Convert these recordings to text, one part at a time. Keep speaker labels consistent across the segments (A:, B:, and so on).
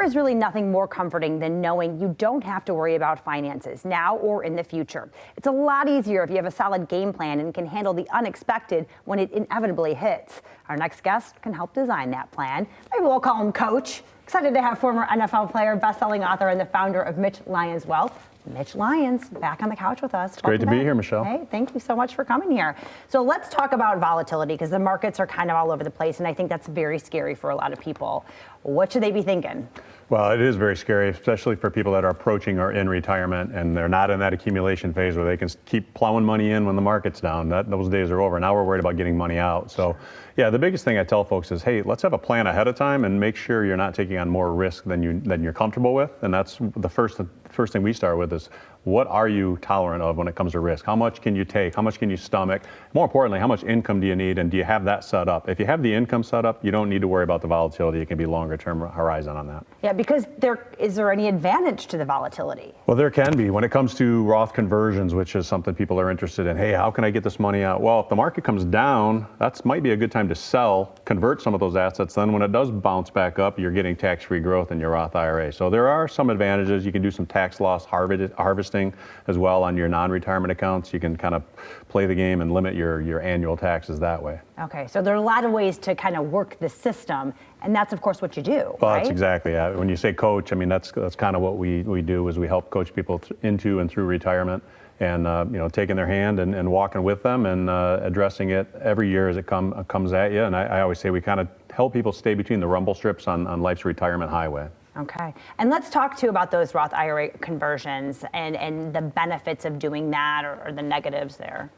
A: is really nothing more comforting than knowing you don't have to worry about finances now or in the future. It's a lot easier if you have a solid game plan and can handle the unexpected when it inevitably hits. Our next guest can help design that plan. Maybe we'll call him Coach. Excited to have former NFL player, best-selling author, and the founder of Mitch Lyons Wealth, Mitch Lyons, back on the couch with us.
B: It's great to be here, Michelle.
A: Hey, thank you so much for coming here. So let's talk about volatility, because the markets are kind of all over the place, and I think that's very scary for a lot of people. What should they be thinking?
B: Well, it is very scary, especially for people that are approaching or in retirement, and they're not in that accumulation phase where they can keep plowing money in when the market's down. Those days are over. Now we're worried about getting money out. So, yeah, the biggest thing I tell folks is, hey, let's have a plan ahead of time and make sure you're not taking on more risk than you're comfortable with. And that's the first thing we start with is, what are you tolerant of when it comes to risk? How much can you take? How much can you stomach? More importantly, how much income do you need, and do you have that set up? If you have the income set up, you don't need to worry about the volatility. It can be longer term horizon on that.
A: Yeah, because is there any advantage to the volatility?
B: Well, there can be when it comes to Roth conversions, which is something people are interested in. Hey, how can I get this money out? Well, if the market comes down, that might be a good time to sell, convert some of those assets. Then when it does bounce back up, you're getting tax-free growth in your Roth IRA. So there are some advantages. You can do some tax loss harvesting as well on your non-retirement accounts. You can kind of play the game and limit your annual taxes that way.
A: Okay, so there are a lot of ways to kind of work the system, and that's of course what you do.
B: Well,
A: right?
B: That's exactly it. When you say coach, I mean that's kind of what we do, is we help coach people into and through retirement, and taking their hand and walking with them and addressing it every year as it comes at you. And I always say we kind of help people stay between the rumble strips on life's retirement highway.
A: Okay, and let's talk too about those Roth IRA conversions and the benefits of doing that, or the negatives there.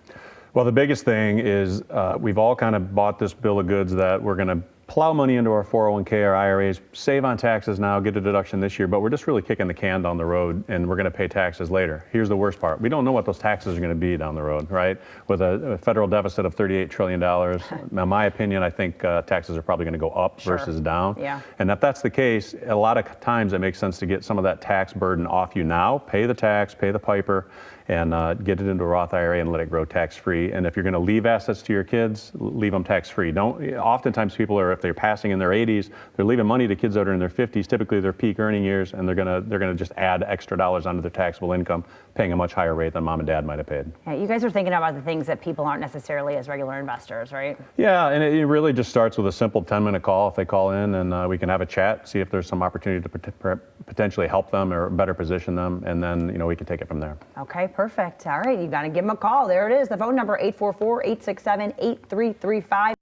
B: Well, the biggest thing is we've all kind of bought this bill of goods that we're going to plow money into our 401k, our IRAs, save on taxes now, get a deduction this year, but we're just really kicking the can down the road, and we're going to pay taxes later. Here's the worst part. We don't know what those taxes are going to be down the road, right? With a federal deficit of $38 trillion, in my opinion, I think taxes are probably going to go up versus down.
A: Yeah.
B: And if that's the case, a lot of times it makes sense to get some of that tax burden off you now, pay the tax, pay the piper, and get it into a Roth IRA and let it grow tax-free. And if you're going to leave assets to your kids, leave them tax-free. Oftentimes people are, if they're passing in their 80s, they're leaving money to kids that are in their 50s, typically their peak earning years, and they're gonna just add extra dollars onto their taxable income, paying a much higher rate than mom and dad might have paid.
A: Yeah, you guys are thinking about the things that people aren't necessarily as regular investors, right?
B: Yeah, and it really just starts with a simple 10-minute call. If they call in, and we can have a chat, see if there's some opportunity to potentially help them or better position them, and then we can take it from there.
A: Okay, perfect. All right, you got to give them a call. There it is, the phone number 844-867-8335.